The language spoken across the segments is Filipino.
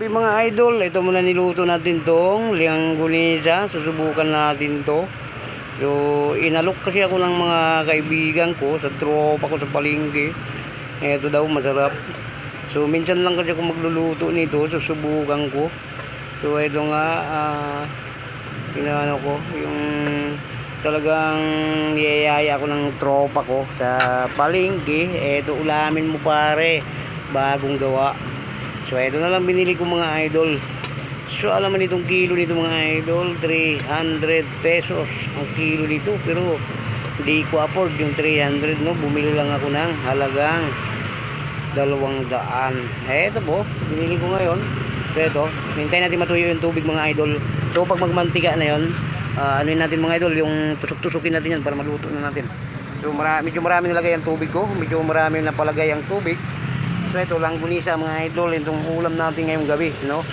Okay mga idol, ito muna niluto natin tong lianggunisa. Susubukan natin to. So inalok kasi ako ng mga kaibigan ko sa tropa ko sa palengke. Ito daw masarap. So minsan lang kasi ako magluluto nito, susubukan ko. So ito nga inaano ko yung talagang niyayaya ako ng tropa ko sa palengke. Ito ulamin mo pare, bagong gawa. So ito na lang binili ko mga idol. So alam mo nitong kilo nito mga idol, 300 pesos ang kilo nito. Pero hindi ko afford yung 300, no. Bumili lang ako ng halagang 200. Ito po, binili ko ngayon. So ito, hintayin natin matuyo yung tubig mga idol. So pag magmantika na yon, anuin natin mga idol, yung tusok-tusukin natin yan para maluto na natin. So medyo marami nilagay ang tubig ko, medyo marami na palagay ang tubig. So ito langgunisa mga idol, itong ulam natin ngayong gabi, no.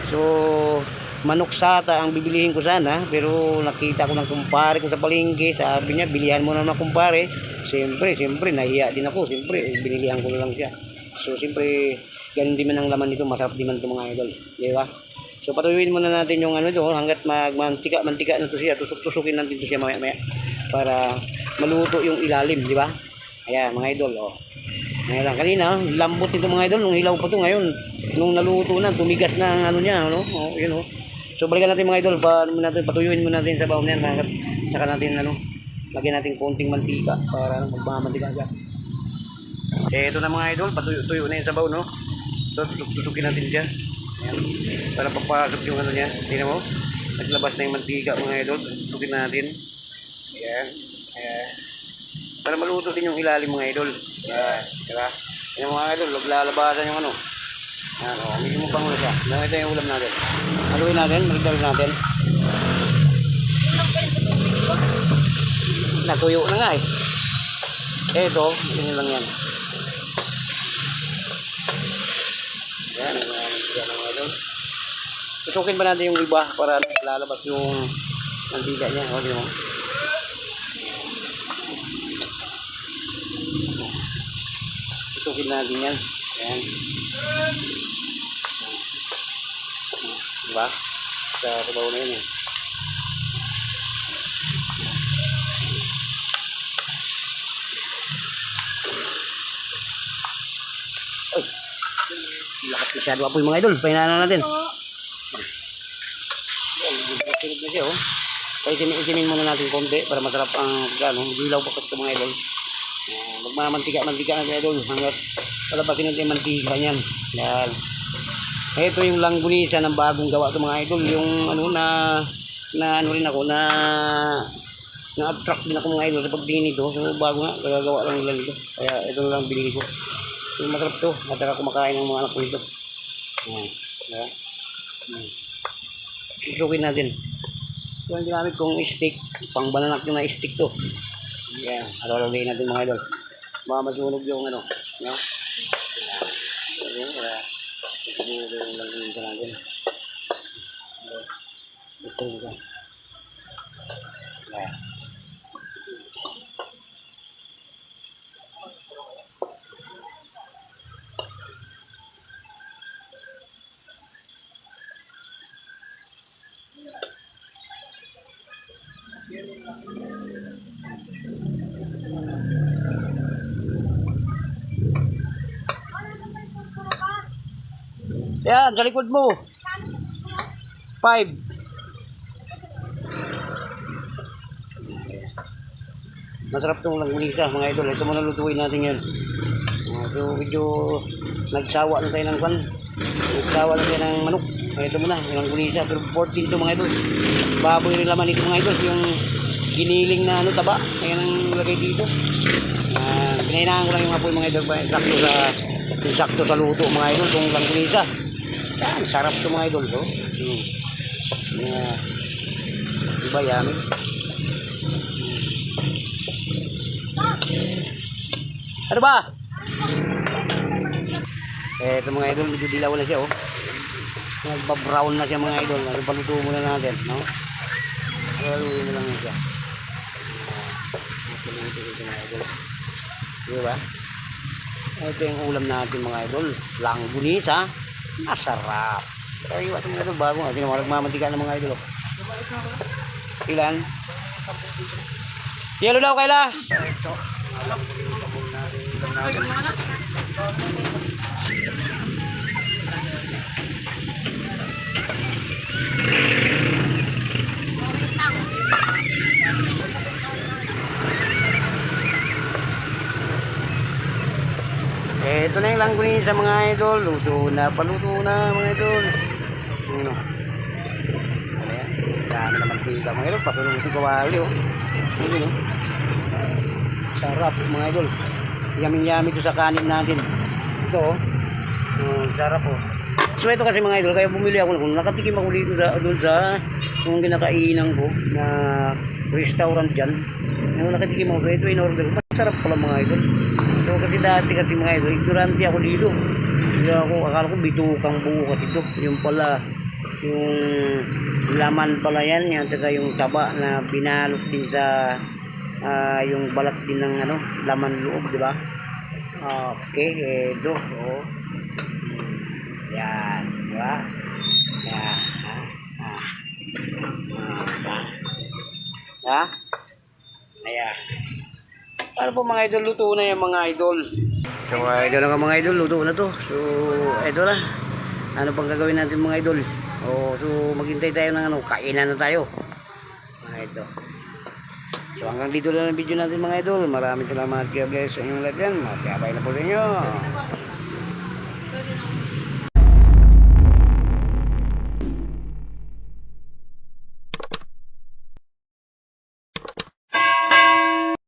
So manok sata ang bibilihin ko sana, pero nakita ko ng kumpare ko sa palengke, sabi niya bilihan mo na ng kumpare. Siyempre nahiya din ako, siyempre binilihan ko lang siya. So siyempre ganun din man ang laman nito, masarap din man ito mga idol, di ba? So patuyuin muna natin yung ano ito hanggat magmantika na to siya. Tusok-tusukin natin to siya maya para maluto yung ilalim, di ba? Ayan mga idol, oh. Ngayon kanina, lambot nito mga idol, nung hilaw pa to. Ngayon, nung naluto na, tumigas na ang ano niya, no? Oh, yun, oh. So balikan natin mga idol, patuyuin muna natin sa baon yan, saka natin ano, lagyan natin konting mantika para magmamantika siya. Ito na mga idol, tuyo na yung sabaw, no? So tutukin natin siya. Ayan, para papasok yung ano niya. Tingnan mo, naglabas na yung mantika mga idol. Tutukin natin. Ayan, ayan. Para maluto din yung ilalim mga idol. Ayan, diba? Yung mga idol, lalabasan yung ano. Ayan, o, medyo mo pangulo siya. Ito yung ulam natin. Haluin natin, maligdal natin. Natuyo na nga eh. Ito, yun lang yan. Ayan, yan mga idol. Tusukin pa natin yung iba para lalabas yung mantika niya. O, di mo. Tusukin natin yan. Ayan. Diba? Sa sabaw na yun eh. Ay! Lakas masyado apoy mga idol. Pahinaan natin. Tulog na siya oh. Paisimin muna natin konti para masarap ang gano'n. Gilaw pa ito mga idol. Magmamantika na mga idol hanggat palabasin natin yung mantika niyan. Yan. Ito yung langgunisa ng bagong gawa ito mga idol. Yung ano na ano rin ako na-attract din ako mga idol sa pagtingin nito. So bago nga, gagawa lang nila nito. Kaya ito lang binili ko. So masarap to. Masarap kumakain ng mga anak ko nito. Yan. Isukin natin. So ang ginamit kong stick, pang bananak yung na stick to. Yan, alalayin natin mga idol. Baka masunog yung ano, no? Yan, ito yung langin sa natin. Ito yung yan. Yan, sa likod mo. 5. Masarap itong langgunisa mga idol. Ito muna lutuin natin yan. So medyo nagsawa na tayo ng pan. Nagsawa na tayo ng manok. Ito muna, yung langgunisa. Pero 14 ito mga idol. Baboy rin laman ito mga idol. Yung giniling na ano, taba. Ayan ang lagay dito. Pinahinaan ko lang yung apoy mga idol. Sakto sa luto mga idol. Itong langgunisa. Yan, sarap ito mga idol. So. Diba yan? Ano ba? Ito mga idol, medyo dilaw na siya oh. Nagba-brown na siya mga idol. Paluto muna natin, no? Paluto mo lang siya. Paluto mga idol. Diba? Ito yung ulam natin mga idol. Langgunisa. Masarap. Ay, iwasan mga idol, bago nga. Hindi magmamantika ng mga idol. Oh. Ilan? Yelo daw, Kayla! Ito. Ito na yung langgunin sa mga idol. Luto na, paluto na mga idol. Ano? Ayan. Dami na mantika mga idol. Patulong sa kawali oh. Ano no? Sarap mga idol. Yaming-yami ito sa kanin natin. Ito oh. Sarap oh. So ito kasi mga idol, kaya bumili ako kung nakatikim ako dito doon sa yung kinakainan ko na restaurant dyan. Yung nakatikim ako, ito in order. Masarap pala mga idol. So kasi dati kasi mga idol, ignorante ako dito. Kaya ako, akala ko bitukang buo kasi ito. Yung pala, yung laman pala yan, yan saka yung taba na binalot din sa yung balat din ng ano, laman loob, di ba? Okay, ito. Oh. Yan, di ba? Yan. Ha? Ayan. Ano po mga idol, luto na yung mga idol. So ito na mga idol, luto na to. So ito na. Ano pang gagawin natin mga idol? So maghintay tayo ng ano, kainan na tayo. Ito. So hanggang dito lang ang video natin mga idol. Maraming salamat, God bless sa inyong lahat yan. Magkabay na po sa inyo.